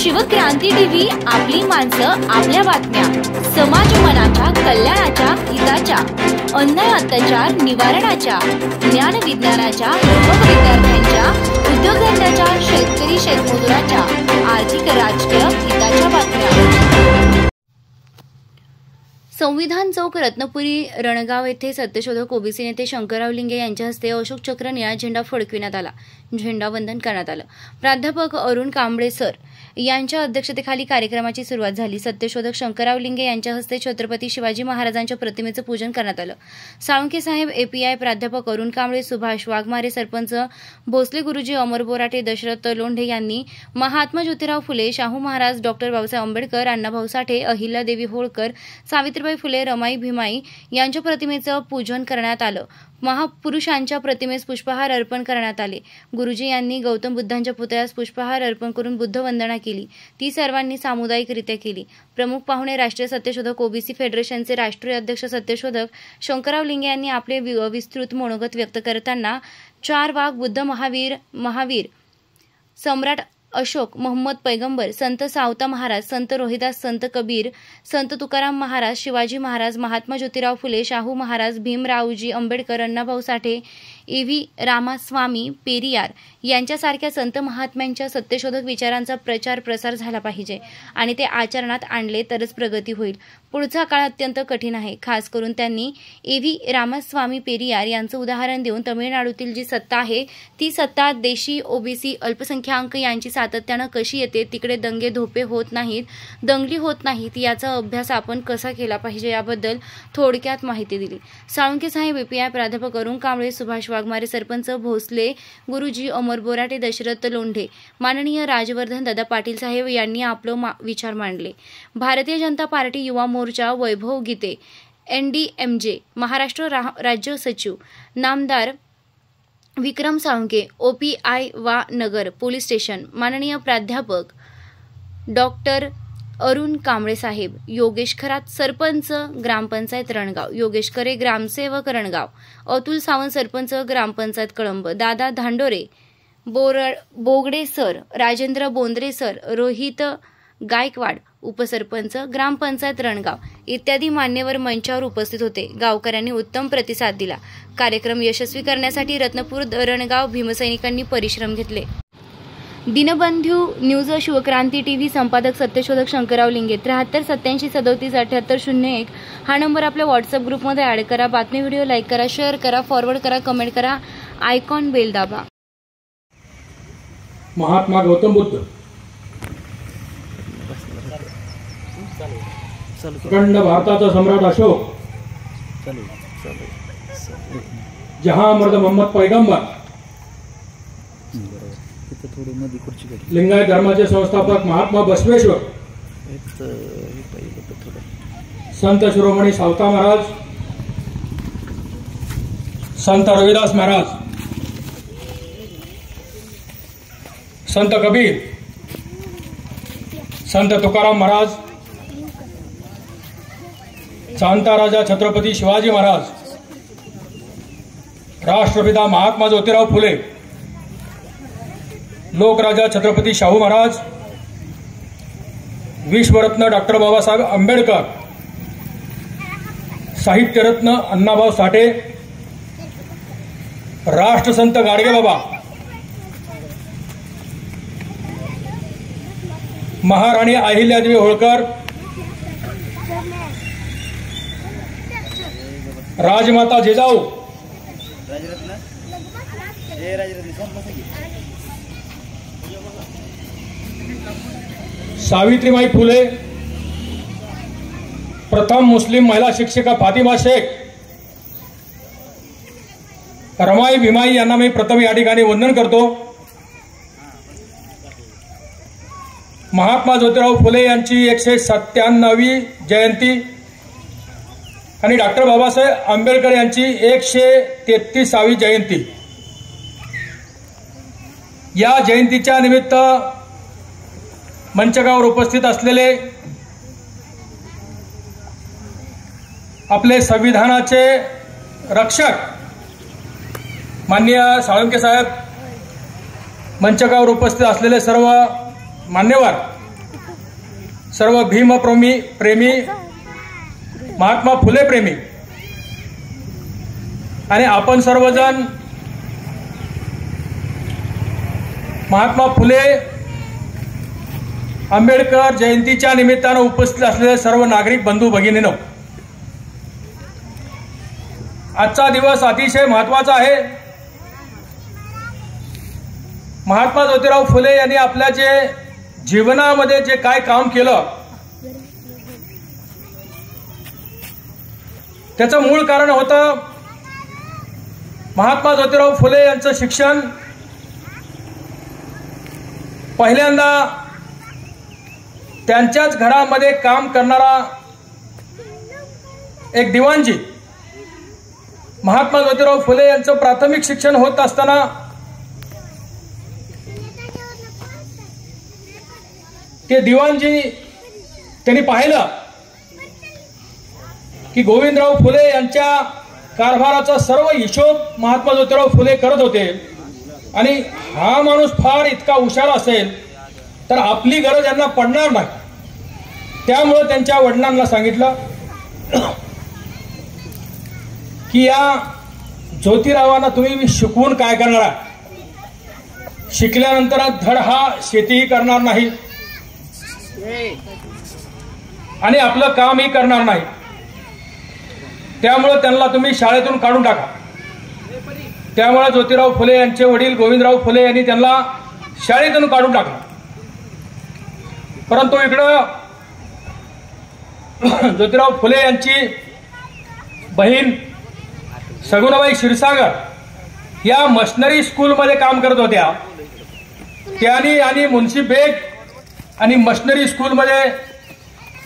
Shivkranti TV, आपली माणसं, आपल्या बातम्या, समाज मनाच्या कल्याणाच्या, हिताच्या, अन्याय अत्याचार निवारणाच्या, ज्ञान विज्ञानाच्या, युवक विद्यार्थ्यांच्या, उद्योगधंद्याच्या, शेतकरी शेतमजुराच्या, आर्थिक राजकीय हिताच्या बातम्या। संविधान चौक रत्नपुरी रणगाव येथे सत्यशोधक ओबीसी नेते शंकरराव लिंगे यांच्या हस्ते अशोक चक्र निळा झेंडा फडकविण्यात आला। झेंडावंदन करण्यात आलं। प्राध्यापक अरुण कांबळे सर यांच्या अध्यक्षतेखाली कार्यक्रमाची सुरुवात झाली। सत्यशोधक शंकरराव लिंगे यांच्या हस्ते छत्रपती शिवाजी महाराजांच्या प्रतिमेचं पूजन करण्यात आलं। साळुंखे साहेब, एपीआय, प्राध्यापक अरुण कांबळे, सुभाष वाघमारे, सरपंच भोसले गुरुजी, अमर बोराटे, दशरथ लोंढे यांनी महात्मा ज्योतिराव फुले, शाहू महाराज, डॉक्टर बाबासाहेब आंबेडकर, अण्णाभाऊ साठे, अहिल्यादेवी होळकर, सावित्रीबाई फुले, रमाई भीमाई यांच्या प्रतिमेचं पूजन करण्यात आलं। महापुरुषांच्या प्रतिमेस पुष्पहार अर्पण करण्यात आले। गुरुजी यांनी गौतम बुद्धांच्या पुतळ्यास पुष्पहार अर्पण करून बुद्ध वंदना केली। ती सर्वांनी सामुदायिकरित्या केली। प्रमुख पाहुणे राष्ट्रीय सत्यशोधक ओबीसी फेडरेशनचे राष्ट्रीय अध्यक्ष सत्यशोधक शंकरराव लिंगे यांनी आपले विस्तृत मनोगत व्यक्त करताना 4 वाघ, बुद्ध, महावीर, सम्राट अशोक, मोहम्मद पैगंबर, संत सावता महाराज, संत रोहिदास, संत कबीर, संत तुकाराम महाराज, शिवाजी महाराज, महात्मा ज्योतिराव फुले, शाहू महाराज, भीमरावजी आंबेडकर, अण्णाभाऊ साठे, EV रामास्वामी पेरियार यांच्यासारख्या संत महात्म्यांच्या सत्यशोधक विचारांचा प्रचार प्रसार झाला पाहिजे आणि ते आचरणात आणले तरच प्रगती होईल। पुढचा काळ अत्यंत कठीण आहे। खास करून त्यांनी EV रामास्वामी पेरियार यांचं उदाहरण देऊन तमिळनाडूतील जी सत्ता आहे ती सत्ता देशी ओबीसी अल्पसंख्याक यांची सातत्यानं कशी येते, तिकडे दंगे धोपे होत नाहीत, दंगली होत नाहीत, याचा अभ्यास आपण कसा केला पाहिजे याबद्दल थोडक्यात माहिती दिली। साळुंखे साहेब, एपीआय, प्राध्यापक अरुण कांबळे, सुभाष वाघमारे, सरपंच भोसले गुरुजी, अमर बोराटे, दशरथ लोंढे, माननीय राजवर्धन दादा पाटील साहेब यांनी आपलं विचार मांडले। भारतीय जनता पार्टी युवा मोर्चा, वैभव गीते, NDMJ महाराष्ट्र राज्य सचिव, नामदार विक्रम साळुंखे, OPI वा नगर पोलीस स्टेशन, माननीय प्राध्यापक डॉक्टर अरुण कांबळे साहेब, योगेश खरात, सरपंच ग्रामपंचायत रणगाव, योगेश करे, ग्रामसेवक रणगाव, अतुल सावंत, सरपंच ग्रामपंचायत कळंब, दादा धांडोरे, बोगडे सर, राजेंद्र बोंद्रे सर, रोहित गायकवाड, उपसरपंच ग्रामपंचायत रणगाव इत्यादी मान्यवर मंचावर उपस्थित होते। गावकऱ्यांनी उत्तम प्रतिसाद दिला। कार्यक्रम यशस्वी करण्यासाठी रत्नपूर रणगाव भीमसैनिकांनी परिश्रम घेतले। दिनबंधू न्यूज, शिवक्रांती टीव्ही, संपादक सत्यशोधक शंकरराव लिंगे। 73 87 37 78 01 हा नंबर आपल्या व्हॉट्सअप ग्रुपमध्ये ऍड करा। बातमी व्हिडिओ लाईक करा, शेअर करा, फॉरवर्ड करा, कमेंट करा, आयकॉन बेल दाबा। महात्मा गौतम बुद्ध, अखंड भारताचा सम्राट अशोक, जहां मर्द मोहम्मद पैगंबर, लिंगायत धर्माचे संस्थापक महात्मा बसवेश्वर, संत शिरोमणी सावता महाराज, संत रोहिदास महाराज, संत कबीर, संत तुकाराम महाराज, चांता राजा छत्रपती शिवाजी महाराज, राष्ट्रपिता महात्मा ज्योतिराव फुले, लोकराजा छत्रपती शाहू महाराज, विश्वरत्न डॉक्टर बाबासाहेब आंबेडकर, साहित्यरत्न अण्णाभाऊ साठे, राष्ट्रसंत गाडगेबाबा, महाराणी अहिल्यादेवी होळकर, राजमाता जिजाऊ, सावित्रीबाई फुले, प्रथम मुस्लिम महिला शिक्षिका फातिमा शेख, रमाई भीमाई यांना मी प्रथम या ठिकाणी वंदन करतो। महात्मा ज्योतिराव फुले यांची 197वी जयंती आणि डॉक्टर बाबासाहेब आंबेडकर यांची 133वी जयंती। या जयंतीच्या निमित्त मंचकावर उपस्थित असलेले आपले संविधानाचे रक्षक माननीय साळुंखे साहेब, मंचकावर उपस्थित असलेले सर्व मान्यवर, सर्व प्रेमी महात्मा फुले प्रेमी आणि आपण सर्वजण महात्मा फुले आंबेडकर जयंतीच्या निमित्तानं उपस्थित असलेले सर्व नागरिक बंधू भगिनींनो, आजचा दिवस अतिशय महत्त्वाचा आहे. महात्मा ज्योतिराव फुले यांनी आपल्या जीवनामध्ये जे काय काम केलं त्याचं मूळ कारण होतं महात्मा ज्योतिराव फुले यांचं शिक्षण. पहिल्यांदा त्यांच्याच घरामध्ये काम करणारा एक दिवाणजी महात्मा ज्योतिराव फुले यांचं प्राथमिक शिक्षण होत असताना ते दिवाणजी त्यांनी पाहिलं की गोविंदराव फुले यांच्या कारभाराचा सर्व हिशोब महात्मा ज्योतिराव फुले करत होते आणि हा माणूस फार इतका हुशार असेल तर आपली गरज यांना पडणार नाही. त्यामुळे त्यांच्या वडिलांना सांगितलं की या ज्योतिरावांना तुम्ही शिकवून काय करणार, शिकल्यानंतर धड हा शेतीही करणार नाही आणि आपलं कामही करणार नाही, त्यामुळे त्यांना तुम्ही शाळेतून काढून टाका. त्यामुळे ज्योतिराव फुले यांचे वडील गोविंदराव फुले यांनी त्यांना शाळेतून काढून टाकलं. परंतु इकडं ज्योतिराव फुले यांची बहीण सगुणाबाई क्षीरसागर या मशनरी स्कूलमध्ये काम करत होत्या. त्यांनी आणि मुन्शी बेग आणि मशनरी स्कूलमध्ये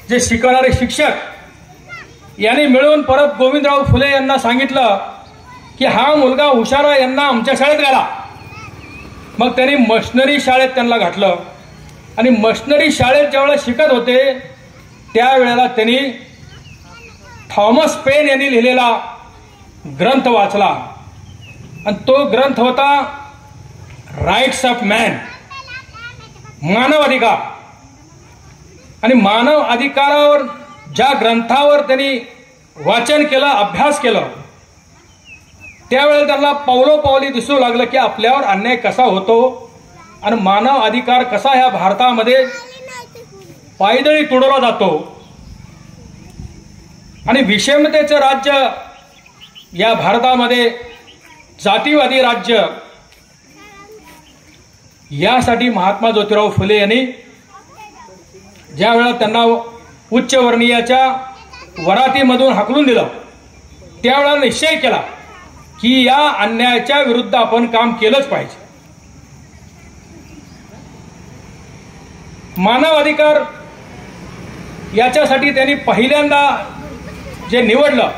जे शिकवणारे शिक्षक यांनी मिळून परत गोविंदराव फुले यांना सांगितलं की हा मुलगा हुशार आहे, यांना आमच्या शाळेत घाला. मग त्यांनी मशनरी शाळेत त्यांना घातलं आणि मशनरी शाळेत ज्यावेळेला शिकत होते त्यावेळेला त्यांनी थॉमस पेन यांनी लिहिलेला ग्रंथ वाचला आणि तो ग्रंथ होता राईट्स ऑफ मॅन, मानव अधिकार. आणि मानव अधिकारावर ज्या ग्रंथावर त्यांनी वाचन केलं, अभ्यास केलं, त्यावेळेला त्यांना पावलोपावली दिसू लागलं की आपल्यावर अन्याय कसा होतो आणि मानव अधिकार कसा ह्या भारतामध्ये पायदळी तुडवला जातो आणि विषमतेचं राज्य या भारतामध्ये जातीवादी राज्य, यासाठी महात्मा ज्योतिराव फुले यांनी ज्या वेळा त्यांना उच्चवर्णीयाच्या वरातीमधून हाकलून दिलं त्यावेळेला निश्चय केला की या अन्यायाच्या विरुद्ध आपण काम केलंच पाहिजे. मानव अधिकार याच्यासाठी त्यांनी पहिल्यांदा जे निवडलं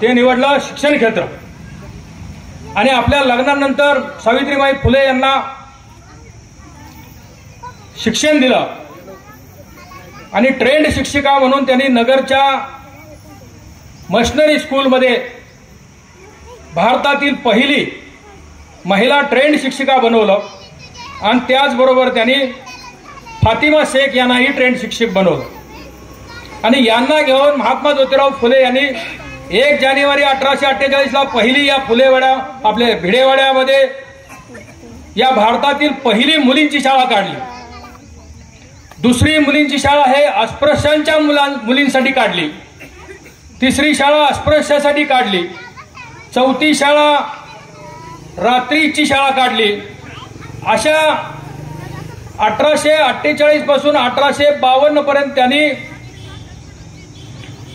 ते निवडलं शिक्षण क्षेत्र. आणि आपल्या लग्नानंतर सावित्रीबाई फुले यांना शिक्षण दिलं आणि ट्रेंड शिक्षिका म्हणून त्यांनी नगरच्या मशनरी स्कूलमध्ये भारतातील पहिली महिला ट्रेंड शिक्षिका बनवलं आणि त्याचबरोबर त्यांनी फातिमा शेख यांनाही ट्रेंड शिक्षक बनवलं. आणि यांना घेऊन महात्मा ज्योतिराव फुले यांनी 1 जानेवारी 1848 पहिली या फुलेवाड्या आपल्या भिडेवाड्यामध्ये या भारतातील पहिली मुलींची शाळा काढली. दुसरी मुलींची शाळा हे अस्पृश्यांच्या मुलींसाठी काढली. तिसरी शाळा अस्पृश्यासाठी काढली. चौथी शाळा रात्रीची शाळा काढली. अशा 1848 पासून 1852 पर्यंत त्यांनी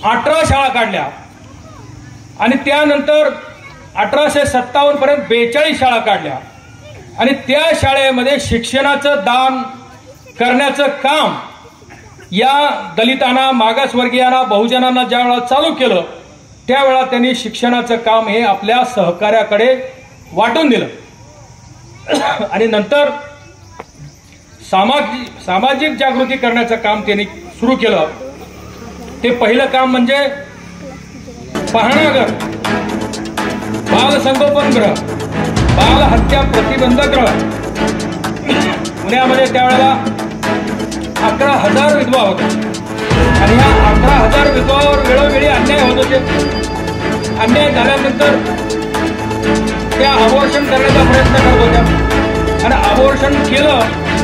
18 शाळा काढल्या आणि त्यानंतर 1857 पर्यंत 42 शाळा काढल्या. आणि त्या शाळेमध्ये शिक्षणाचं दान करण्याचं काम या दलितांना, मागासवर्गीयांना, बहुजनांना ज्या वेळा चालू केलं त्यावेळा त्यांनी शिक्षणाचं काम हे आपल्या सहकार्याकडे वाटून दिलं. आणि नंतर सामाजिक जागृती करण्याचं काम त्यांनी सुरू केलं. ते पहिलं काम म्हणजे पाहणाघर, बाल संगोपन गृह, बाल हत्या प्रतिबंधक गृह पुण्यामध्ये त्यावेळेला 11,000 विधवा होत्या आणि ह्या 11,000 विधवावर वेळोवेळी अन्याय होत होते. अन्याय झाल्यानंतर त्या अबॉर्शन करण्याचा प्रयत्न करत होत्या आणि अबॉर्शन केलं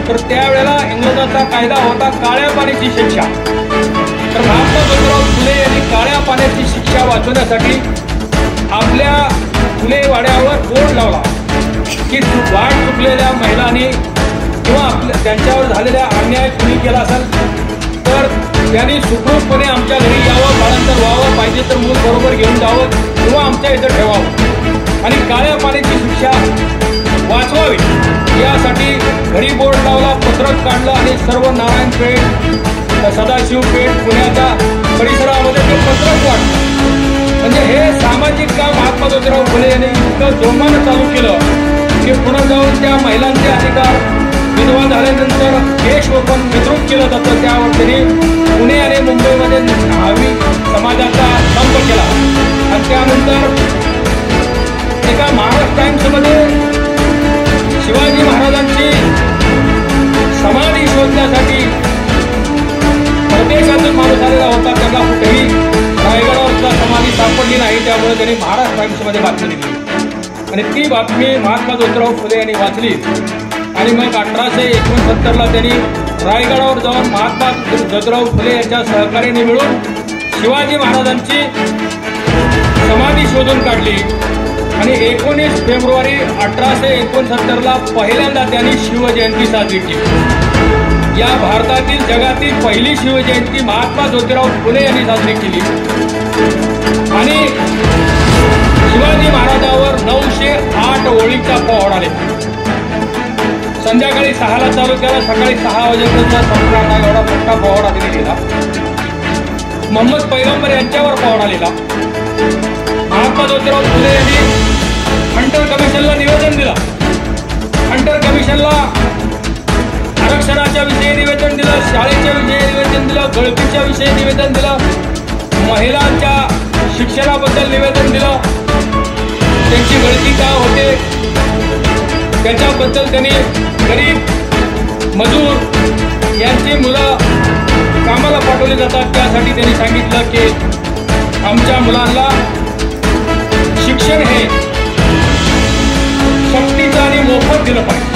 तर त्यावेळेला इंग्रजाचा कायदा होता काळ्या पाण्याची शिक्षा. तर महात्मा ज्योतिराव फुले यांनी काळ्या पाण्याची शिक्षा वाचवण्यासाठी आपल्या फुले वाड्यावर बोर्ड लावला की वाट चुकलेल्या महिलांनी किंवा त्यांच्यावर झालेल्या अन्याय कुणी केला असेल तर त्यांनी सुखरूपपणे आमच्या घरी यावं, बाळांतर व्हावं, पाहिजे तर मूल बरोबर घेऊन जावं किंवा आमच्या इथं ठेवावं आणि काळ्या पाण्याची शिक्षा वाचवावी यासाठी घरी बोर्ड लावला, पत्रक काढलं आणि सर्व नारायणपेठ, सदाशिवपेठ, पुण्याच्या परिसरामध्ये ते पत्रक वाटलं. म्हणजे हे सामाजिक काम महात्मा ज्योतिराव फुले यांनी इतकं जोमानं चालू केलं की पुन्हा जाऊन त्या महिलांचे अधिकार विधवा झाल्यानंतर देश ओपन विद्रूप केलं जातं त्यावर त्यांनी पुणे आणि मुंबईमध्ये न्हावी समाजाचा स्तंभ केला. आणि त्यानंतर एका महाराष्ट्र टाइम्समध्ये शिवाजी महाराजांची समाधी शोधण्यासाठी परदेशातून माणूस आलेला होता, त्यांना कुठेही रायगडावरचा समाधी सापडली नाही. त्यामुळे त्यांनी महाराष्ट्र टाइम्समध्ये बातमी दिली आणि ती बातमी महात्मा ज्योतिराव फुले यांनी वाचली आणि मग 1869ला त्यांनी रायगडावर जाऊन महात्मा ज्योतिराव फुले यांच्या सहकार्याने मिळून शिवाजी महाराजांची समाधी शोधून काढली आणि 19 फेब्रुवारी 1869ला पहिल्यांदा त्यांनी शिवजयंती साजरी केली. या भारतातील जगातील पहिली शिवजयंती महात्मा ज्योतिराव फुले यांनी साजरी केली आणि शिवाजी महाराजांवर 908 ओळीचा पोवाडा लिहिला. संध्याकाळी 6ला चालू केला, सकाळी 6 वाजेपर्यंत संपणार नाही एवढा मोठा पोवाडा त्यांनी लिहिला. मोहम्मद पैगंबर यांच्यावर पोवाडा लिहिला. महात्मा ज्योतिराव फुले यांनी हंटर कमिशनला निवेदन दिलं. हंटर कमिशनला आरक्षणाच्या विषयी निवेदन दिलं, शाळेच्या विषयी निवेदन दिलं, गळतीच्या विषयी निवेदन दिलं, महिलांच्या शिक्षणाबद्दल निवेदन दिलं, त्यांची गळती का होते त्याच्याबद्दल त्यांनी गरीब मजूर यांची मुलं कामाला पाठवली जातात त्यासाठी त्यांनी सांगितलं की आमच्या मुलांना शिक्षण हे सक्तीचं आणि मोफत दिलं पाहिजे.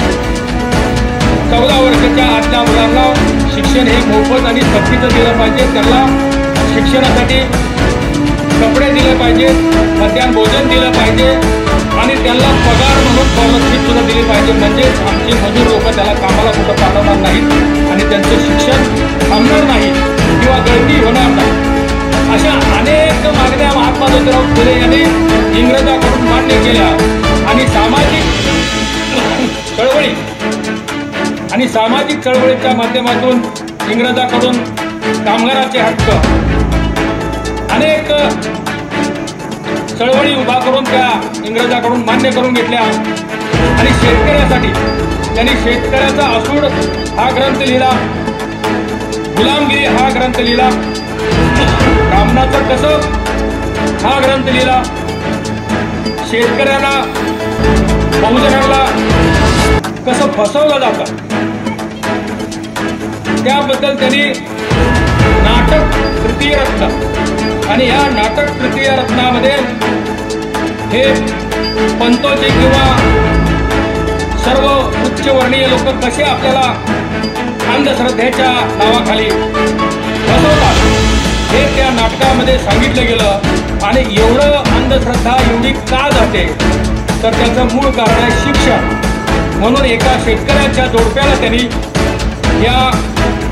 14 वर्षाच्या आतल्या मुलांना शिक्षण हे मोफत आणि सक्तीचं दिलं पाहिजे. त्यांना शिक्षणासाठी कपडे दिले पाहिजे, मध्याह्न भोजन दिलं पाहिजे आणि त्यांना पगार म्हणून स्कॉलरशिप सुद्धा दिली पाहिजे. म्हणजे आमची मजूर लोक त्याला कामाला कुठं पाठवणार नाहीत आणि त्यांचं शिक्षण थांबणार नाही किंवा गळती होणार नाही. अशा अनेक मागण्या महात्मा ज्योतिराव फुले यांनी इंग्रजाकडून मान्य केल्या आणि सामाजिक चळवळीच्या माध्यमातून इंग्रजाकडून कामगाराचे हक्क अनेक चळवळी उभा करून त्या इंग्रजाकडून मान्य करून घेतल्या आणि शेतकऱ्यासाठी त्यांनी शेतकऱ्याचा असूड हा ग्रंथ लिहिला, गुलामगिरी हा ग्रंथ लिहिला, रामनाचं कसब हा ग्रंथ लिहिला. शेतकऱ्यांना बहुजनांना कसं फसवलं जातं त्याबद्दल त्यांनी नाटक तृतीय रत्न आणि या नाटक तृतीय रत्नामध्ये हे पंतोजी किंवा सर्व उच्चवर्णीय लोक कसे आपल्याला अंधश्रद्धेच्या नावाखाली फसवतात हे त्या नाटकामध्ये सांगितलं गेलं. आणि एवढं अंधश्रद्धा एवढी का जाते तर त्याचं मूळ कारण आहे शिक्षण. म्हणून एका शेतकऱ्याच्या जोडप्याला त्यांनी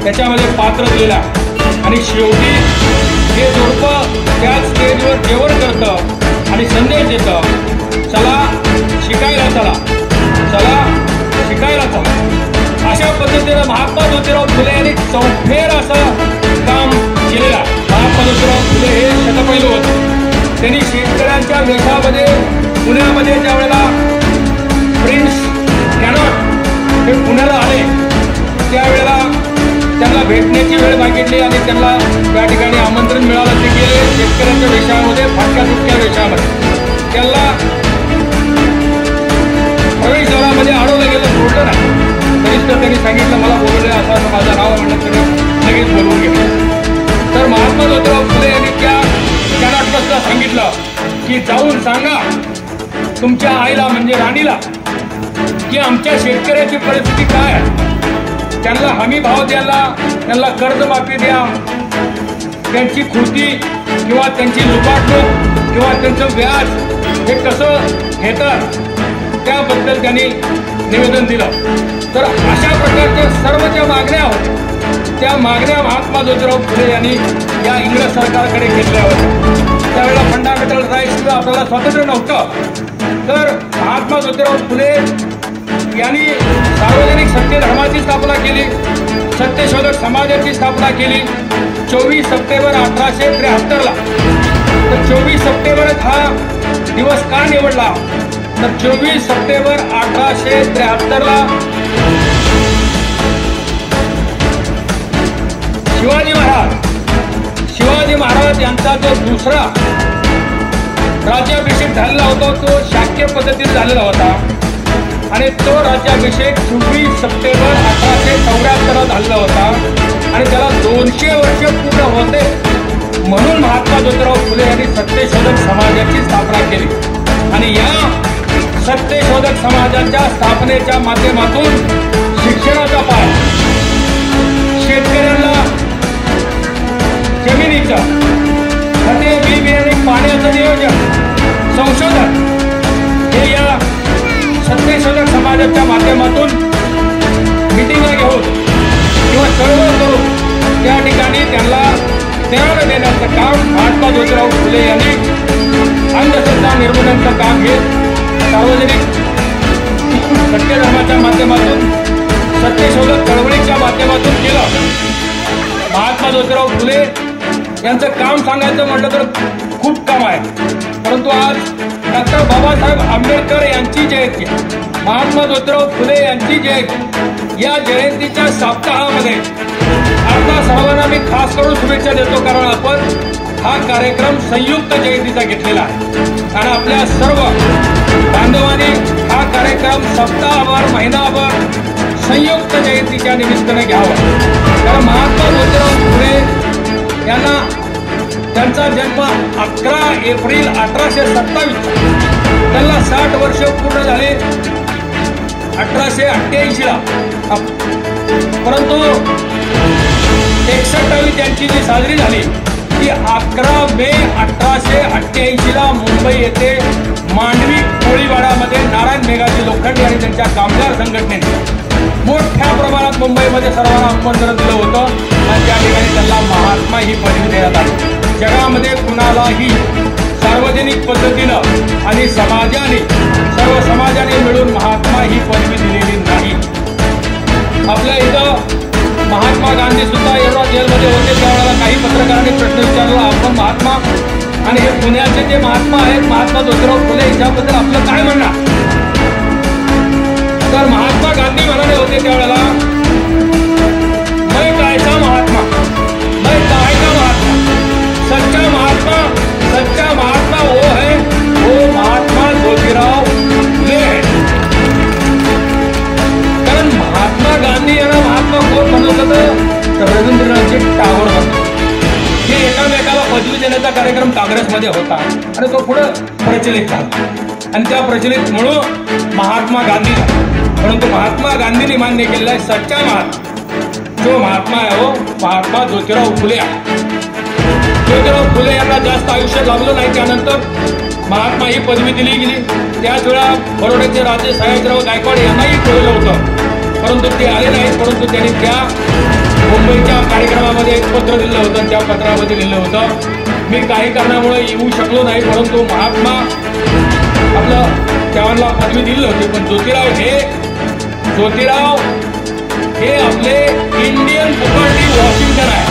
त्याच्यामध्ये पात्र दिलेला आणि शेवटी हे जोडपं त्याच स्टेजवर जेवण करतं आणि संदेश देतं, चला शिकायला चला, चला शिकायला चला. अशा पद्धतीनं महात्मा ज्योतिराव फुले यांनी चौफेर असं काम केलेलं. महात्मा ज्योतिराव फुले हे शतपैलू होते. त्यांनी शेतकऱ्यांच्या वेशामध्ये पुण्यामध्ये ज्या वेळेला प्रिन्स कॅनॉट हे पुण्याला आले त्यावेळेला त्यांना भेटण्याची वेळ मागितली आणि त्यांना त्या ठिकाणी आमंत्रण मिळालं. ते गेले शेतकऱ्यांच्या वेशामध्ये, फाटक्या तुटक्या वेशामध्ये. त्यांना प्रवेशद्वारामध्ये अडवलं गेलं, सोडलं नाही. तरीच तर त्यांनी सांगितलं मला बोलवलं असं माझं नाव म्हणलं. त्यांनी लगेच बोलवून घेतलं. तर महात्मा ज्योतिराव फुले यांनी त्या कॅनॉटला सांगितलं की जाऊन सांगा तुमच्या आईला म्हणजे राणीला की आमच्या शेतकऱ्याची परिस्थिती काय आहे, त्यांना हमी भाव द्यायला, त्यांना कर्जमाफी द्या, त्यांची कृती किंवा त्यांची लुबाडणूक किंवा त्यांचं व्याज हे कसं घेतात त्याबद्दल त्यांनी निवेदन दिलं. तर अशा प्रकारच्या सर्व ज्या मागण्या होत्या त्या मागण्या महात्मा ज्योतिराव फुले यांनी या इंग्रज सरकारकडे घेतल्या होत्या. त्यावेळेला फंडामेंटल राईट्स किंवा आपल्याला स्वातंत्र्य नव्हतं. तर महात्मा ज्योतिराव फुले यांनी सार्वजनिक सत्यधर्माची स्थापना केली, सत्यशोधक समाजाची स्थापना केली 24 सप्टेंबर 1873ला. तर 24 सप्टेंबर हा दिवस का निवडला तर 24 सप्टेंबर 1873ला शिवाजी महाराज यांचा जो दुसरा राज्याभिषेक झालेला होता तो शाक्य पद्धतीने झालेला होता आणि तो राज्याभिषेक 24 सप्टेंबर 1874 झालेला होता आणि त्याला 200 वर्ष पूर्ण होते. म्हणून महात्मा ज्योतिराव फुले यांनी सत्यशोधक समाजाची स्थापना केली आणि या सत्यशोधक समाजाच्या स्थापनेच्या माध्यमातून शिक्षणाचा पाठ, शेतकऱ्यांना जमिनीचं खते, बी बियाणे, पाण्याचं नियोजन, संशोधन हे या सत्यशोधक समाजाच्या माध्यमातून मिटिंगा घेऊन किंवा चळवळ करून त्या ठिकाणी त्यांना ज्ञान देण्याचं काम महात्मा ज्योतिराव फुले यांनी अंधश्रद्धा निर्मूलनाचं काम घेत सार्वजनिक सत्यधर्माच्या माध्यमातून, सत्यशोधक चळवळीच्या माध्यमातून केलं. महात्मा ज्योतिराव फुले यांचं काम सांगायचं म्हटलं तर खूप काम आहे, परंतु आज डॉक्टर बाबासाहेब आंबेडकर यांची जयंती, महात्मा ज्योतिराव फुले यांची जयंती, या जयंतीच्या सप्ताहामध्ये आपल्या सर्वांना मी खास करून शुभेच्छा देतो, कारण आपण हा कार्यक्रम संयुक्त जयंतीचा घेतलेला आहे आणि आपल्या सर्व बांधवांनी हा कार्यक्रम सप्ताहभर, महिनाभर संयुक्त जयंतीच्या निमित्ताने घ्यावा. कारण महात्मा ज्योतिराव फुले यांना त्यांचा जन्म 11 एप्रिल 1827, त्यांना 60 वर्ष पूर्ण झाले 1888ला, परंतु 61वी त्यांची जी साजरी झाली ती 11 मे 1888ला मुंबई येथे मांडवी कोळीवाड्यामध्ये नारायण मेघाजी लोखंडे आणि त्यांच्या कामगार संघटनेने मोठ्या प्रमाणात मुंबईमध्ये सर्वांना आमंत्रण दिलं होतं आणि त्या ठिकाणी त्यांना महात्मा ही पदवी देण्यात आली. जगामध्ये कुणालाही सार्वजनिक पद्धतीनं आणि समाजाने, सर्व समाजाने मिळून महात्मा ही पदवी दिलेली नाही. आपल्या इथं महात्मा गांधी सुद्धा एवढा जेलमध्ये होते त्यावेळेला काही पत्रकारांनी प्रश्न विचारला, आपण महात्मा आणि हे पुण्याचे जे महात्मा आहेत महात्मा ज्योतिराव फुले यांच्याबद्दल आपलं काय म्हणणं. तर महात्मा गांधी म्हणाले होते त्यावेळेला, मैं कायचा महात्मा, मैं काय का महात्मा, सच्चा महात्मा वो है, वो महात्मा ज्योतिराव फुले है. कारण महात्मा गांधी यांना महात्मा कोण बनवलं तर रवींद्रनाथजी टागोर बनवलं. हे एकामेकाला पदवी देण्याचा कार्यक्रम काँग्रेसमध्ये होता आणि तो पुढे प्रचलित झाला आणि त्या प्रचलित म्हणून महात्मा गांधी झाला. परंतु महात्मा गांधींनी मान्य केलेला आहे सच्चा महात्मा जो महात्मा आहे हो महात्मा ज्योतिराव फुले आहे. ज्योतिराव फुले यांना जास्त आयुष्य लाभलं नाही. त्यानंतर महात्मा ही पदवी दिली गेली. त्याच वेळा बरोड्याचे राजे सयाजीराव गायकवाड यांनाही कळलं होतं, परंतु ते आले नाहीत. परंतु त्यांनी त्या मुंबईच्या कार्यक्रमामध्ये एक पत्र दिलं होतं, त्या पत्रामध्ये लिहिलं होतं, मी काही कारणामुळे येऊ शकलो नाही, परंतु महात्मा आपलं त्याला पदवी दिली होती. पण ज्योतिराव हे आपले इंडियन बुकर टी वॉशिंग्टन आहे,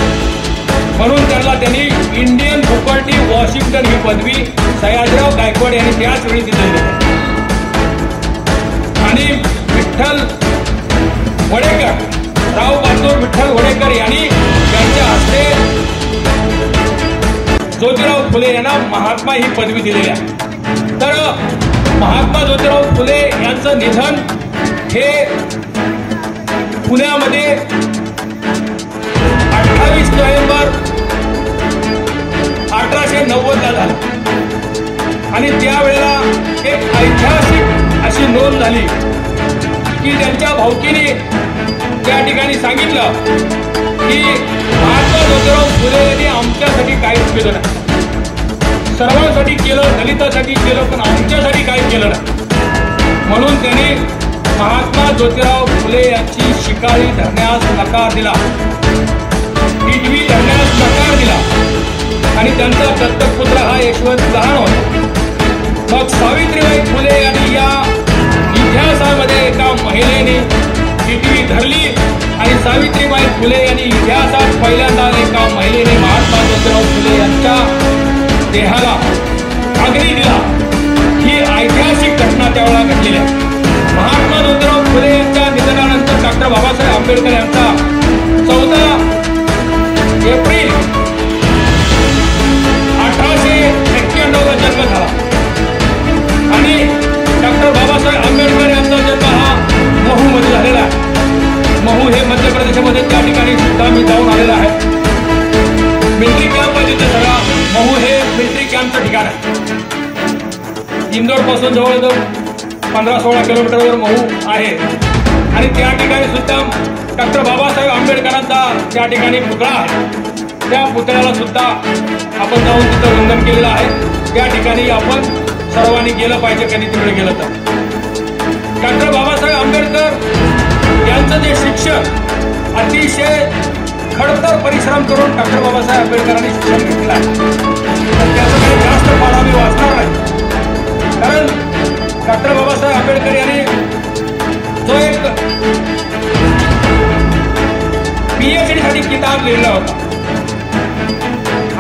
म्हणून त्यांनी इंडियन बुकर टी वॉशिंग्टन ही पदवी सयाजीराव गायकवाड यांनी त्याच वेळी दिलेली होती. आणि विठ्ठल वडेकर, राव बहादूर विठ्ठल वडेकर यांनी त्यांच्या हस्ते ज्योतिराव फुले यांना महात्मा ही पदवी दिलेली आहे. तर महात्मा ज्योतिराव फुले यांचं निधन हे पुण्यामध्ये 18 आणि त्यावेळेला एक ऐतिहासिक अशी नोंद झाली की त्यांच्या भाऊकीने त्या ठिकाणी सांगितलं की महात्मा ज्योतिराव फुले यांनी आमच्यासाठी काहीच केलं नाही, सर्वांसाठी केलं, दलितासाठी केलं, पण आमच्यासाठी काही केलं नाही. म्हणून त्यांनी महात्मा ज्योतिराव फुले यांची शिकारी धरण्यास नकार दिला, इटवी धरण्यास नकार दिला आणि त्यांचा दत्तक पुत्र हा यशवंत लहान होता. मग सावित्रीबाई फुले यांनी या इतिहासामध्ये एका महिलेने इटवी धरली आणि सावित्रीबाई फुले यांनी इतिहासात पहिल्यांदा एका महिलेने महात्मा ज्योतिराव फुले यांच्या देहाला अग्नी दिला. ही ऐतिहासिक घटना त्यावेळेला घडलेली आहे. महात्मा ज्योतिराव फुले यांच्या निधनानंतर डॉक्टर बाबासाहेब आंबेडकर यांचा 14 एप्रिल 1891 जन्म झाला आणि डॉक्टर बाबासाहेब आंबेडकर यांचा जन्म हा महू मध्ये झालेला आहे. महू हे मध्य प्रदेशमध्ये त्या ठिकाणी सुद्धा मी जाऊन आलेला आहे. मिलिटरी कॅम्प आहे तिथे सगळा. महू हे मिलिटरी कॅम्पचं ठिकाण आहे. इंदोर पासून जवळजवळ 15-16 किलोमीटरवर महू आहे आणि त्या ठिकाणी सुद्धा डॉक्टर बाबासाहेब आंबेडकरांचा त्या ठिकाणी पुतळा आहे. त्या पुतळ्याला सुद्धा आपण जाऊन तिथं वंदन केलेलं आहे. त्या ठिकाणी आपण सर्वांनी गेलं पाहिजे, कधी तिकडे गेलं तर. डॉक्टर बाबासाहेब आंबेडकर यांचं जे शिक्षण अतिशय खडतर परिश्रम करून डॉक्टर बाबासाहेब आंबेडकरांनी शिक्षण घेतलेलं आहे. तर त्याचं काही जास्त पाढा मी वाचणार नाही, कारण डॉक्टर बाबासाहेब आंबेडकर यांनी जो एक PhD साठी किताब लिहिला होता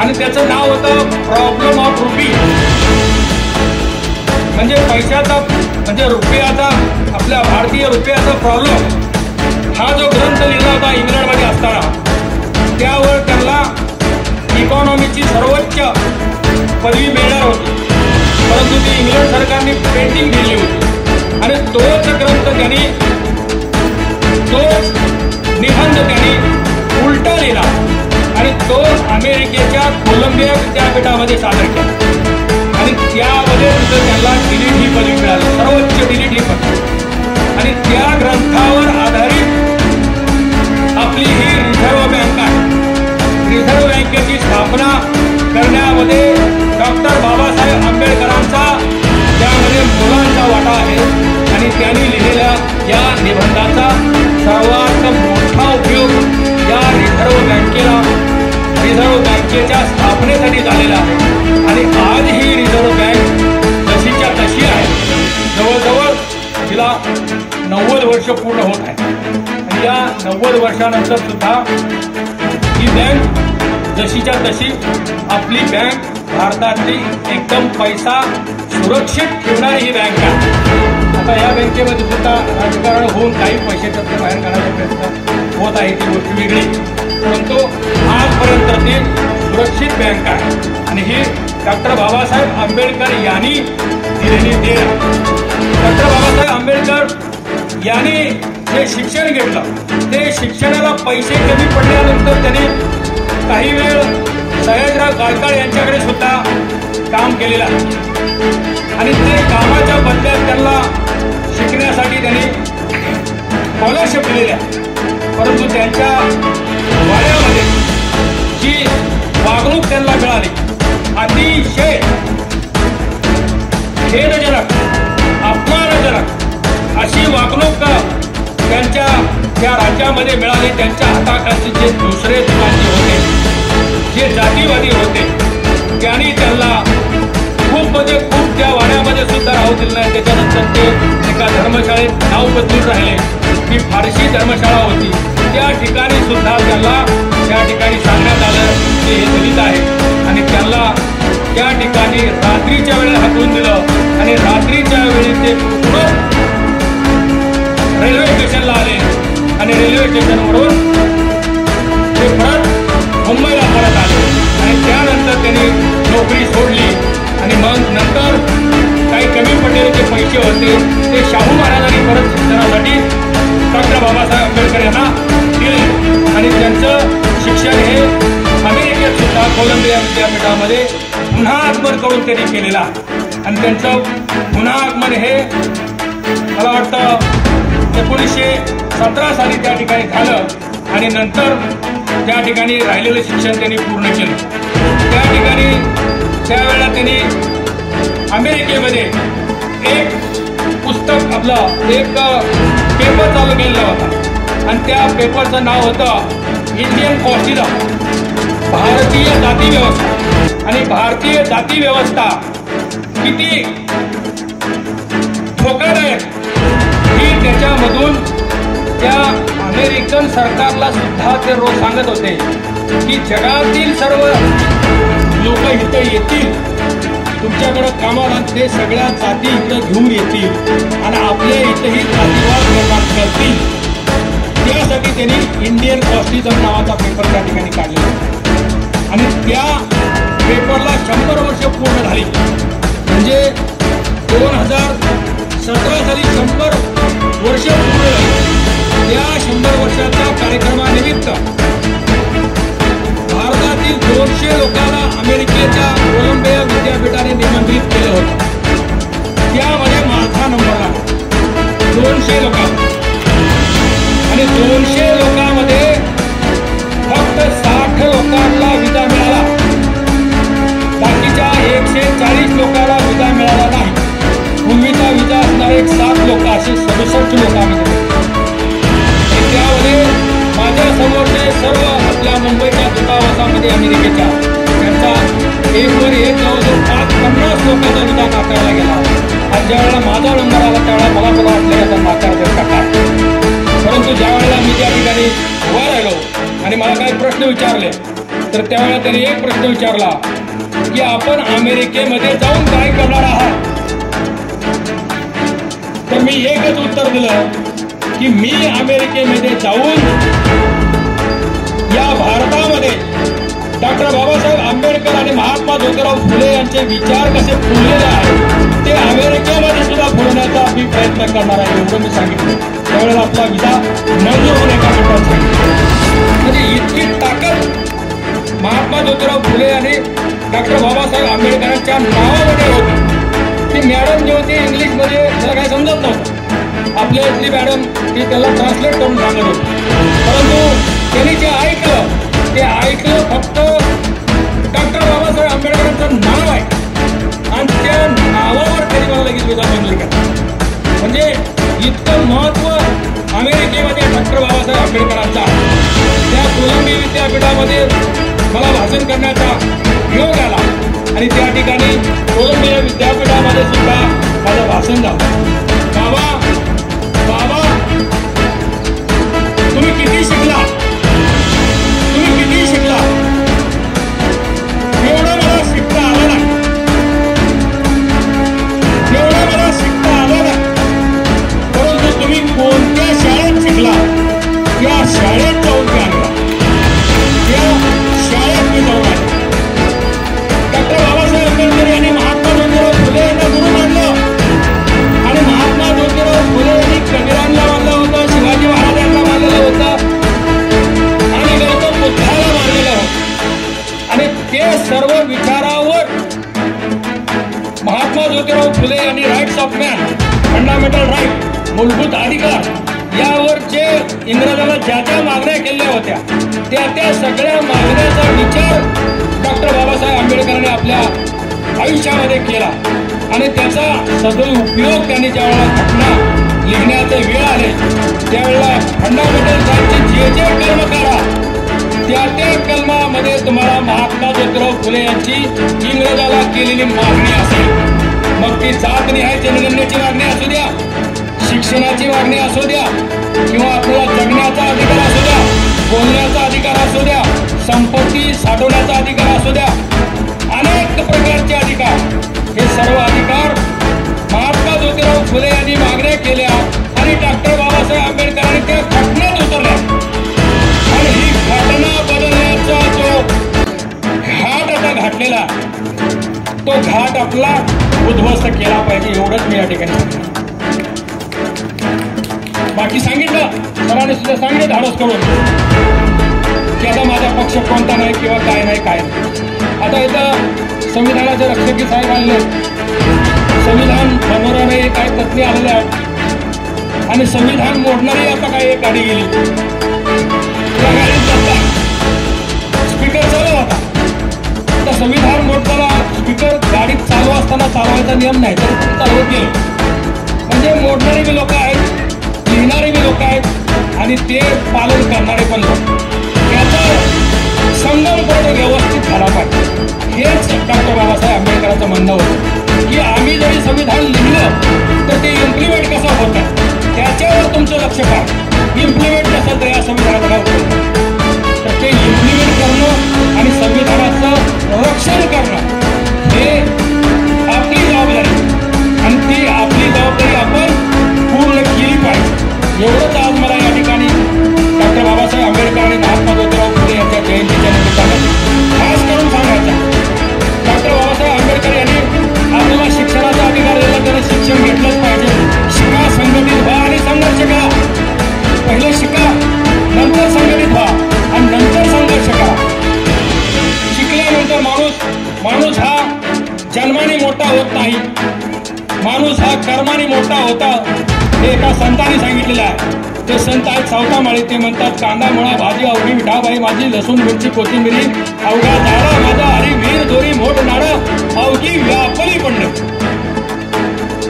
आणि त्याचं नाव होतं प्रॉब्लेम ऑफ रुपी, म्हणजे पैशाचा, म्हणजे रुपयाचा, आपल्या भारतीय रुपयाचा प्रॉब्लेम. हा जो ग्रंथ लिहिला होता इंग्लंडमध्ये असताना, त्यावर त्यांना इकॉनॉमीची सर्वोच्च पदवी मिळणार होती, परंतु ती इंग्लंड सरकारने पेंडिंग दिली होती आणि तोच ग्रंथ त्यांनी, तोच निबंध त्यांनी उलटा लिहिला आणि तो अमेरिकेच्या कोलंबिया विद्यापीठामध्ये सादर केला आणि त्यामध्ये त्यांना डिलीट ही पदवी मिळाली, सर्वोच्च डिलीट ही पदवी. आणि त्या ग्रंथावर आधारित आपली ही रिझर्व्ह बँक आहे. रिझर्व्ह बँकेची स्थापना करण्यामध्ये डॉक्टर बाबासाहेब आंबेडकरांचा त्यामध्ये मुलांचा वाटा आहे आणि त्यांनी लिहिलेल्या या निबंधाचा सर्वात मोठा उपयोग या रिझर्व्ह बँकेला, रिझर्व्ह बँकेच्या स्थापनेसाठी झालेला आहे. आणि आज ही रिझर्व्ह बँक जशीच्या तशी आहे. जवळजवळ तिला 90 वर्ष पूर्ण होत आहे आणि या 90 वर्षानंतर सुद्धा ही बँक जशीच्या तशी आपली बँक भारतातली एकदम पैसा सुरक्षित ठेवणारी ही बँक आहे. आता या बँकेमध्ये सुद्धा राजकारण होऊन काही पैसे त्यातून बाहेर काढायचा प्रयत्न होत आहे, ती गोष्ट वेगळी, परंतु आजपर्यंत ती सुरक्षित बँक आहे आणि ही डॉक्टर बाबासाहेब आंबेडकर यांनी दिलेली देण. डॉक्टर बाबासाहेब आंबेडकर यांनी जे शिक्षण घेतलं, ते शिक्षणाला पैसे कमी पडल्यानंतर त्यांनी काही वेळ सयाजीराव गायकवाड यांच्याकडे सुद्धा काम केलेलं आहे आणि ते कामाच्या बदल्यात त्यांना शिकण्यासाठी त्यांनी स्कॉलरशिप दिलेली आहे. परंतु त्यांच्या वाड्यामध्ये जी वागणूक त्यांना मिळाली, अतिशय खेदजनक, अपमानजनक अशी वागणूक त्यांच्या त्या राज्यामध्ये मिळाली. त्यांच्या हाताखालचे जे दुसरे अधिकारी होते, जे जातीवादी होते, त्यांनी त्यांना खूप म्हणजे खूप त्या वाड्यामध्ये सुद्धा राहू दिलं नाही. त्याच्यानंतर ते एका धर्मशाळेत नाव बदलून राहिले. ही फारशी धर्मशाळा होती, त्या ठिकाणी सुद्धा त्यांना त्या ठिकाणी सांगण्यात आलं की हे दलित आहे आणि त्यांना त्या ठिकाणी रात्रीच्या वेळेला हाकलून दिलं आणि रात्रीच्या वेळी ते रेल्वे स्टेशनला आले आणि रेल्वे स्टेशनवरून ते परत मुंबईला परत आले आणि त्यानंतर त्यांनी नोकरी सोडली आणि मग नंतर काही कमी पडलेले जे पैसे होते ते शाहू महाराजांनी परत शिक्षणासाठी डॉक्टर बाबासाहेब आंबेडकर यांना दिले आणि त्यांचं शिक्षण हे अमेरिकेत सुद्धा कोलंबिया विद्यापीठामध्ये पुन्हा आत्मन करून त्यांनी केलेलं आहे. आणि त्यांचं पुन्हा आगमन हे मला वाटतं 1917 साली त्या ठिकाणी झालं आणि नंतर त्या ठिकाणी राहिलेलं शिक्षण त्यांनी पूर्ण केलं. त्या ठिकाणी त्यावेळेला त्यांनी अमेरिकेमध्ये एक पुस्तक आपलं एक पेपर चालू केलेला होता आणि त्या पेपरचं नाव होतं इंडियन कॉन्स्टिट्यूशन, भारतीय जाती व्यवस्था. आणि भारतीय जाती व्यवस्था किती धोकादायक ही त्याच्यामधून त्या अमेरिकन सरकारला सुद्धा ते रोज सांगत होते की जगातील सर्व लोक इथं येतील, तुमच्याकडे कामाला ते सगळ्या जाती इथं घेऊन येतील आणि आपल्या इथंही जातीवाद निर्माण करतील. त्यासाठी त्यांनी इंडियन कॉन्स्टिट्यूशन नावाचा पेपर त्या ठिकाणी काढला आणि त्या पेपरला 100 वर्ष पूर्ण झाली. म्हणजे 2017 साली 100 वर्ष पूर्ण झाली. त्या 100 वर्षाच्या कार्यक्रमानिमित्त भारतातील 200 लोकांना अमेरिकेच्या कोलंबिया विद्यापीठाने निमंत्रित केलं होतं. त्यामध्ये माझा नंबर लागला. 200 लोकांना आणि 200 लोकांमध्ये फक्त 60 लोकांना विजा मिळाला. बाकीच्या 140 लोकांना विजा मिळाला नाही. पूर्वीचा विजा असणारे 7 लोक असे 67 लोक आम्ही. त्यामध्ये माझ्या समोरचे सर्व आपल्या मुंबईच्या दूतावासामध्ये अमेरिकेच्या त्यांचा एकवर एक जवळजवळ 50 लोकांचा विजा नाकारला गेला. आणि ज्यावेळेला माझा नंबर आला त्यावेळेला मला वाटलं याचा नाकार देत का काय. परंतु ज्या वेळेला मी त्या ठिकाणी उभा राहिलो आणि मला काही प्रश्न विचारले तर त्यावेळेला त्यांनी एक प्रश्न विचारला की आपण अमेरिकेमध्ये जाऊन काय करणार आहात. तर मी एकच उत्तर दिलं की मी अमेरिकेमध्ये जाऊन या भारतामध्ये डॉक्टर बाबासाहेब आंबेडकर आणि महात्मा ज्योतिराव फुले यांचे विचार कसे फुललेले आहेत ते अमेरिकेमध्ये सुद्धा फुलण्याचा मी प्रयत्न करणार आहे एवढं मी सांगितलं. त्यावेळेला आपला विजा मंजूर होणे का म्हणतात सांगितलं. म्हणजे इतकी ताकद महात्मा ज्योतिराव फुले आणि डॉक्टर बाबासाहेब आंबेडकरांच्या नावामध्ये होती. ती मॅडम जी होती इंग्लिशमध्ये त्याला काही समजत नव्हतं. आपल्या इथली मॅडम ती त्याला ट्रान्सलेट करून सांगत होती. परंतु त्यांनी जे ऐकलं ते ऐकलं फक्त डॉक्टर बाबासाहेब आंबेडकरांचं नाव आहे आणि त्या नावावर त्यांनी मला लगेच विजा मंजूर केला. म्हणजे इतकं महत्व अमेरिकेमध्ये डॉक्टर बाबासाहेब आंबेडकरांचा. त्या कोलंबिया विद्यापीठामध्ये मला भाषण करण्याचा योग आला आणि त्या ठिकाणी कोलंबिया विद्यापीठामध्ये सुद्धा माझं भाषण झालं. बाबा तुम्ही किती शिकला, तुम्ही किती शिकला एवढं मला शिकता आलं नाही, एवढं मला शिकता आलं नाही. परंतु तुम्ही कोणत्या शाळेत शिकला त्या शाळेत जाऊन ते आणला, त्या शाळेत मी जाऊन आले. डॉक्टर बाबासाहेब आंबेडकर यांनी महात्मा ज्योतिराव फुले यांना गुरु मानलं आणि महात्मा ज्योतिराव फुले यांनी कबीरांना मानलं होतं, शिवाजी महाराजांना मानलेलं होतं आणि गौतम बुद्धाला मानलेलं होतं. आणि ते सर्व विचारावर महात्मा ज्योतिराव फुले यांनी rights of man, fundamental right, मूलभूत अधिकार यावर जे इंग्रजांना ज्या ज्या मागण्या केल्या होत्या त्या सगळ्या मागण्याचा विचार डॉक्टर बाबासाहेब आंबेडकरांनी आपल्या आयुष्यामध्ये केला आणि त्याचा सदैव उपयोग त्यांनी ज्यावेळेला घटना लिहिण्याचे वेळ आले त्यावेळेला फंडामेंटल राईटचे जे कलम करा त्या कलमामध्ये तुम्हाला महात्मा ज्योतिराव फुले यांची इंग्रजाला केलेली मागणी असेल. मग ती जात निहाय जनगणनेची मागणी असू द्या, शिक्षणाची मागणी असू द्या किंवा आपल्याला जगण्याचा अधिकार असू द्या, बोलण्याचा अधिकार असू द्या, संपत्ती साठवण्याचा अधिकार असू द्या, अनेक प्रकारचे अधिकार. हे सर्व अधिकार महात्मा ज्योतिराव फुले यांनी मागण्या केल्या आणि डॉक्टर बाबासाहेब आंबेडकरांनी त्या घटनेत उतरल्या आणि ही घटना बदलण्याचा जो घाट आता घातलेला तो घाट आपला उद्ध्वस्त केला पाहिजे एवढंच मी या ठिकाणी सांगितलं. बाकी सांगितलं सरांनी सुद्धा सांगितलं धाडस करून की आता माझा पक्ष कोणता नाही किंवा काय नाही काय नाही. आता इथं संविधानाचे रक्षकी साहेब आले संविधान बनवणारे काही तज्ञ आलेले आहेत आणि संविधान मोडणारी आता काही एक गाडी गेली. त्या गाडीत जाता स्पीकर चालू होता. तर संविधान मोडताना स्पीकर गाडीत चालू असताना चालवायचा नियम नाही, तर चालवत गेले. म्हणजे मोडणारे बी लोक आहेत, लिहिणारे बी लोक आहेत आणि ते पालन करणारे पण लोक. याचा संगम करणं व्यवस्थित झाला पाहिजे. हेच डॉक्टर बाबासाहेब आंबेडकरांचं म्हणणं होतं की आम्ही जरी संविधान लिहिलं तर ते इम्प्लिमेंट कसं होतं त्याच्यावर तुमचं लक्ष पाहिजे. इम्प्लिमेंट कसं तर या संविधानाला होतं, तर ते इम्प्लिमेंट करणं आणि संविधानाचं रक्षण करणं हे आपली जबाबदारी आणि ती आपली जबाबदारी आपण पूर्ण केली पाहिजे. एवढंच आज मला या ठिकाणी डॉक्टर बाबासाहेब आंबेडकर आणि महात्मा ज्योतिराव फुले यांच्या जयंतीच्या निमित्तानं खास करून सांगायचं, डॉक्टर बाबासाहेब आंबेडकर यांनी आपल्याला शिक्षणाचा अधिकार दिला, त्याने शिक्षण घेतलंच पाहिजे. शिका, संघटित व्हा आणि संघर्ष करा. पहिलं शिका, नंतर संघटित व्हा आणि नंतर संघर्ष करा. शिकल्यानंतर माणूस हा जन्माने मोठा होत नाही, माणूस हा कर्माने मोठा होता. हे एका संतांनी सांगितलेलं आहे. ते संत आहेत सावतामाळी. ते म्हणतात, कांदा मुळा भाजी अवघी विठाबाई माझी, लसूण मिरची कोथिंबिरी अवघा दारा माझा, हरी वीर दोरी मोठ नाडं अवघी व्यापली पडणं.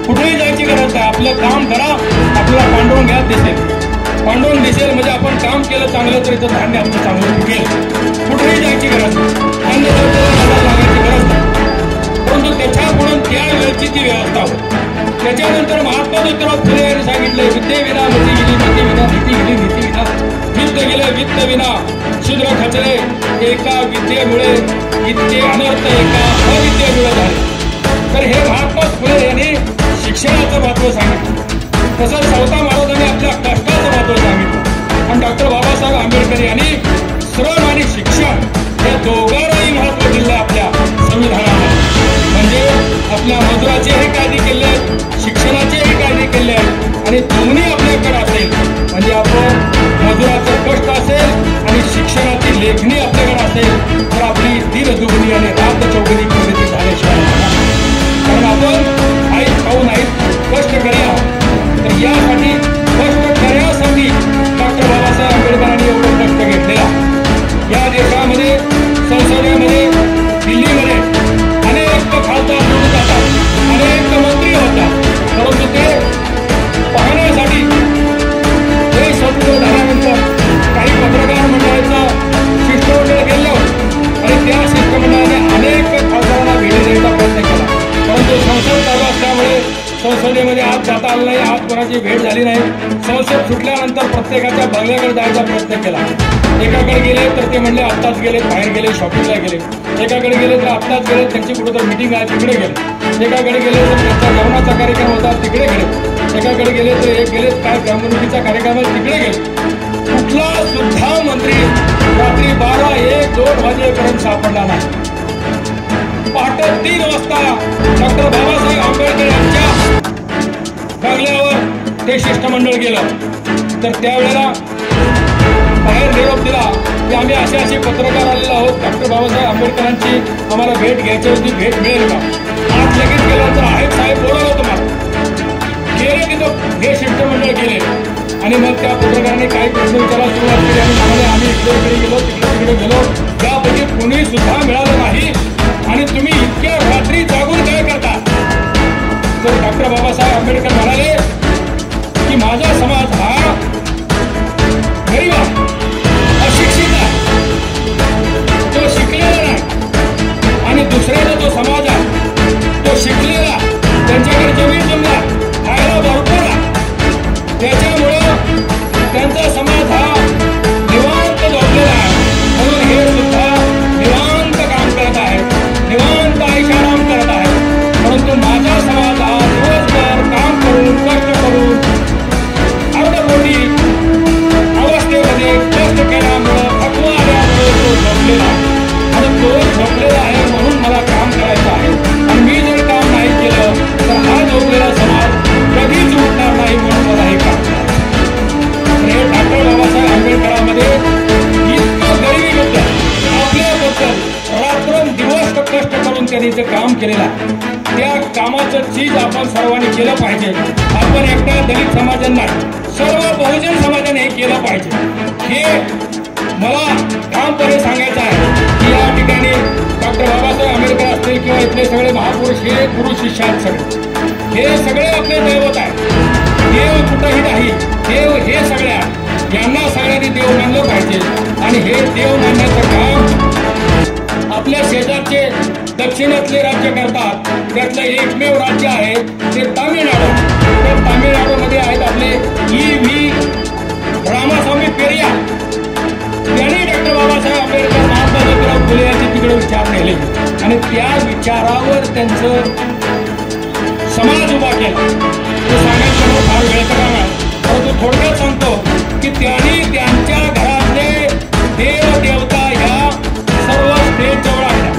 कुठेही जायची गरज नाही, आपलं काम करा, आपल्याला पांडुरंग दिसेल. पांडुरंग दिसेल म्हणजे आपण काम केलं चांगलं तर इथं धान्य आपलं चांगलं पिकेल. कुठेही जायची गरज नाही, अन्न लागायची गरज नाही, परंतु त्याच्याकडून त्या वेळची ती व्यवस्था होती. त्याच्यानंतर महात्मा ज्योतिराव फुले यांनी सांगितले, विद्येविना मती गेली, मती विना नीती गेली, नीती विना वित्त गेले, वित्त विना शूद्र खचले. एका विद्येमुळे इतके अनर्थ एका अविद्येमुळे झाले. तर हे महात्मा फुले यांनी शिक्षणाचं महत्व सांगितलं. तसंच सावता महाराजांनी आपल्या कष्टाचं महत्व सांगितलं. आणि डॉक्टर बाबासाहेब आंबेडकर यांनी श्रम आणि शिक्षण या दोघांनाही महत्व दिलं आपल्या संविधानाला. म्हणजे आपल्या मजुराचेही कायदे केले आहेत, शिक्षणाचेही कायदे केले आहेत आणि दोन्ही आपल्याकडे असेल म्हणजे आपण मजुराचं कष्ट असेल आणि शिक्षणाची लेखणी आपल्याकडे असेल तर आपली दीर दुगणी आणि रात चौगुणी प्रगती झाल्याशिवाय. कारण आपण आई खाऊ नाहीत, कष्ट करूया. तर यासाठी कष्ट करण्यासाठी डॉक्टर बाबासाहेब आंबेडकरांनी एवढं कष्ट घेतलेला. या देशामध्ये संसदेमध्ये दिल्लीमध्ये अनेक खासदार निवडून जातात, अनेक मंत्री होतात, परंतु ते पाहण्यासाठी ते संसद झाल्यानंतर काही पत्रकार मंडळाचं शिष्टमंडळ गेलं आणि त्या शिष्टमंडळाने अनेक खासदारांना भेटी देण्याचा प्रयत्न केला. परंतु संसद चालू असल्यामुळे संसदेमध्ये आज जाता आलं नाही, आज कोणाची भेट झाली नाही. संसद सुटल्यानंतर प्रत्येकाच्या बंगल्याकडे जायचा प्रयत्न केला. एकाकडे गेले तर ते म्हणले आत्ताच गेले, बाहेर गेले, शॉपिंगला गेले. एकाकडे गेले तर आत्ताच गेले, त्यांची कुठेतरी मिटिंग आहे तिकडे गेले. एकाकडे गेले तर त्यांचा जेवणाचा कार्यक्रम होता तिकडे गेले. एकाकडे गेले तर एक गेले काय ग्रामनिधीचा कार्यक्रम आहे तिकडे गेले. कुठला सुद्धा मंत्री रात्री 12, 1, 2 वाजेपर्यंत सापडला नाही. पहाटे 3 वाजता डॉक्टर बाबासाहेब आंबेडकर यांच्या बंगल्यावर ते शिष्टमंडळ गेलं. तर त्यावेळेला बाहेर निरोप दिला की आम्ही असे पत्रकार आलेलो आहोत, डॉक्टर बाबासाहेब आंबेडकरांची आम्हाला भेट घ्यायची होती, भेट मिळेल का? आज लगेच गेल्यानंतर आहेत साहेब बोलावलं तुम्हाला. गेले तिथं हे शिष्टमंडळ गेले आणि मग त्या पत्रकारांनी काही प्रश्न विचारायला सुरुवात केली आणि म्हणाले आम्ही इकडे गेलो, तिकडे गेलो, त्यापैकी कोणी सुद्धा मिळालं नाही आणि तुम्ही इतक्या रात्री जागून काय करता? तर डॉक्टर बाबासाहेब आंबेडकर म्हणाले की माझा समाज हा गरीब आहे, अशिक्षित आहे, तो शिकलेला नाही आणि दुसऱ्याचा जो समाज आहे तो शिकलेला, त्यांच्याकडे जमीन जमला, खायला भरपूर आहे, त्याच्यामुळं त्यांचा समाज हा निवांत झोपलेला आहे. म्हणून हे सुद्धा निवांत काम करत आहे, निवांत ऐशाराम करत आहे. परंतु माझा समाज हा दिवसभर काम करून कष्ट करून अर्धपोटी अवस्थेमध्ये कष्ट केल्यामुळं थकवा आल्यामुळे तो झोपलेला आणि तो झोपलेला आहे. म्हणून मला काम करायचं आहे आणि मी जर काम नाही केलं तर हा झोपलेला समाज कधीच उठणार नाही. म्हणून मला हे काम करायचं. हे डॉक्टर बाबासाहेब आंबेडकरांमध्ये इतकं गरिबीबद्दल आपल्याबद्दल रात्रंदिवस कष्ट करून त्यांनी जे काम केलेलं आहे त्या कामाचं चीज आपण सर्वांनी केलं पाहिजे. आपण एकट्या दलित समाजांना सर्व बहुजन समाजाने हे केलं पाहिजे. हे मला ठामपणे सांगायचं आहे की या ठिकाणी डॉक्टर बाबासाहेब आंबेडकर असतील किंवा इथले सगळे महापुरुष हे गुरु शिष्य आहेत सगळे, हे सगळे आपले दैवत आहे. देव कुठंही नाही, देव हे सगळे आहे. यांना सगळ्यांनी देव मानलं पाहिजे. आणि हे देव मानण्याचं काम आपल्या शेजारचे दक्षिणेतले राज्य करतात. त्यातलं एकमेव राज्य आहे ते तामिळनाडू. तर तामिळनाडूमध्ये आहेत आपले E.V. रामास्वामी पेरिया. त्यांनी डॉक्टर बाबासाहेब आंबेडकर, महात्मा ज्योतिराव फुले यांचे तिकडे विचार नेले आणि त्या विचारावर त्यांचं समाज उभा केला. ते सांगायचं मला फार वेळ करावा, परंतु थोडक्यात सांगतो की त्यांनी त्यांच्या घरातले देव देवता ह्या सर्व स्टेज जवळ आणल्या.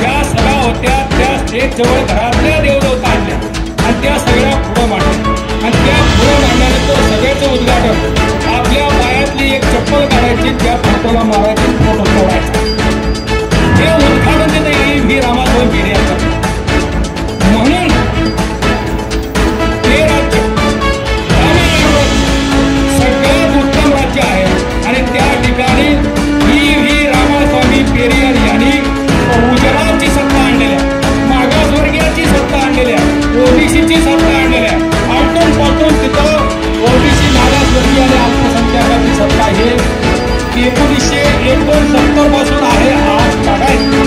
ज्या सभा होत्या त्या स्टेज जवळ घरातल्या देवदेवता आणल्या आणि त्या सगळ्या पुढं मांडल्या. आणि त्या पुढं मांडल्यानंतर सगळ्याचं उद्घाटन आपल्या पायातली एक चप्पल काढायची, त्या फोटोला मारायची, फोटो तोडायचा. हे उद्घाटन तिथे E.V. रामास्वामी पेरियाचं. म्हणून हे राज्य तामिळनाडू सगळ्यात उत्तम राज्य आहे. आणि त्या ठिकाणी E.V. रामास्वामी पेरियर यांनी बहुजनांची सत्ता आणलेली आहे, मागासवर्गीयाची सत्ता आणलेली आहे, ओबीसीची सत्ता आणलेली आहे. आलटून पालटून तिथं ओबीसी, मागासवर्गीय आणि अल्पसंख्याकांची सत्ता हे 1969 पासून आहे. आज बघायची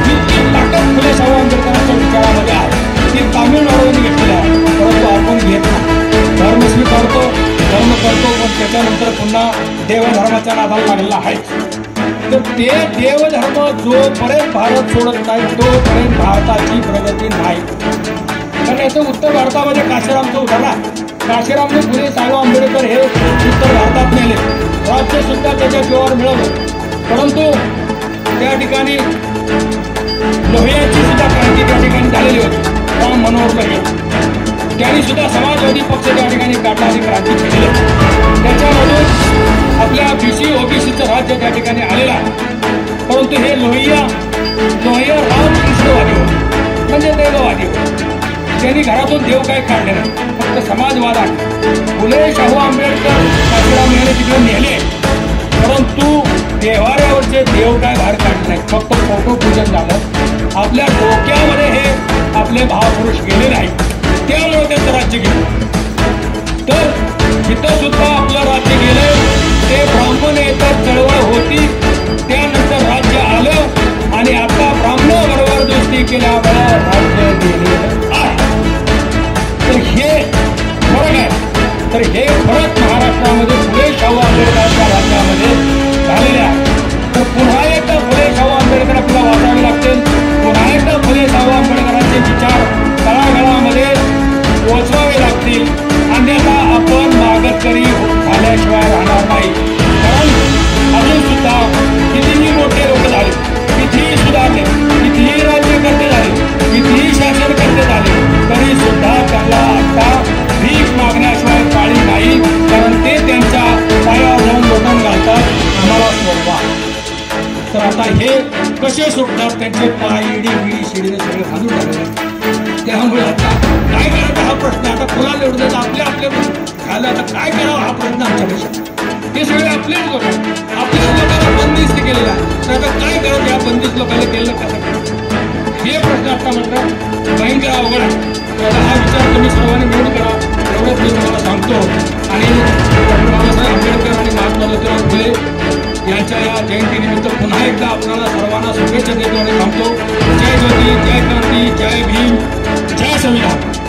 जितकी ताकद फुले शाहू आंबेडकरांच्या विचारामध्ये आहे ती तामिळनाडूने घेतलेली आहे. परंतु आपण घेत नाही, धर्म स्वीकारतो, धर्म करतो, पण त्याच्यानंतर पुन्हा देवधर्माच्या नादाला लागलेला आहे. तर ते देवधर्म जोपर्यंत भारत सोडत नाही तोपर्यंत भारताची प्रगती नाही. कारण याचं उत्तर भारतामध्ये काशीरामचं उदाहरण आहे. काशीरामने फुले शाहू आंबेडकर हे उत्तर भारतात नेले, राज्य सुद्धा त्याच्या जीवावर मिळवलं. परंतु त्या ठिकाणी लोहियांची सुद्धा क्रांती त्या ठिकाणी झालेली होती. राम मनोहर लोहिया त्यांनी सुद्धा समाजवादी पक्ष त्या ठिकाणी काढला आणि क्रांती केलेली. त्याच्यामधून आपल्या BC OBCचं राज्य त्या ठिकाणी आलेलं आहे. परंतु हे लोहिया रामकृष्णवादी होते, म्हणजे देववादी होते. त्यांनी घरातून देव काय काढले नाही, फक्त समाजवाद आहे. फुले शाहू आंबेडकर काशीराम यांनी तिकडे नेले, परंतु देवाऱ्यावरचे देव काय बाहेर काढले नाही, फक्त फोटो पूजन झालं. आपल्या डोक्यामध्ये हे आपले महापुरुष गेले नाही, त्यामुळे त्यांचं राज्य गेलं. तर इथं सुद्धा आपलं राज्य गेलं. ते ब्राह्मण येतात चळवळ होती, त्यानंतर राज्य आलं आणि आता ब्राह्मणाबरोबर दोस्ती केल्यामुळे राज्य गेलेलं आहे. तर हे फरक आहे. तर हे फरक महाराष्ट्रामध्ये फुले शाहू आंबेडकरांच्या राज्यामध्ये झालेले आहे. तर पुन्हा एकदा फुले शाहू आंबेडकर आपल्याला वाचावे लागतील. पुन्हा एकदा फुले शाहू आंबेडकरांचे विचार तळागाळामध्ये पोचवावे लागतील. अन्यथा आपण मागकरी झाल्याशिवाय राहणार नाही. कारण अजून सुद्धा कितीही मोठे लोक झाले, कितीही सुधारले, कितीही राज्यकर्ते झाले, कितीही शासनकर्ते झाले, तरी सुद्धा त्यांना आता भीक मागण्याशिवाय पाळी नाही. कारण ते त्यांच्या पायावर जाऊन लोटून घालतात, आम्हाला सोडवा. तर आता हे कसे सुटतात? त्यांचे पाय इडी बिडी शिडीने सगळे घालून टाकले. त्यामुळे आता काय करायचा हा प्रश्न, आता फुला निवडून देतात आपले आपले झालं. आता काय करावं हा प्रश्न आमच्यापेक्षा, हे सगळे आपलेच लोक, आपल्याच लोकांना बंदिस्त केलेला आहे. तर आता काय करावं या बंदिस्त लोकांना केलं कसं करावं हे प्रश्न आता मात्र भयंकर अवघड आहे. तर हा विचार तुम्ही सर्वांनी मिळून करा, एवढंच मी तुम्हाला सांगतो. आणि डॉक्टर बाबासाहेब आंबेडकर आणि महात्मा ज्योतिराव फुले यांच्या या जयंतीनिमित्त पुन्हा एकदा आपल्याला सर्वांना शुभेच्छा देतो आणि थांबतो. जय ज्योती, जय क्रांती, जय भीम, जय संविधान.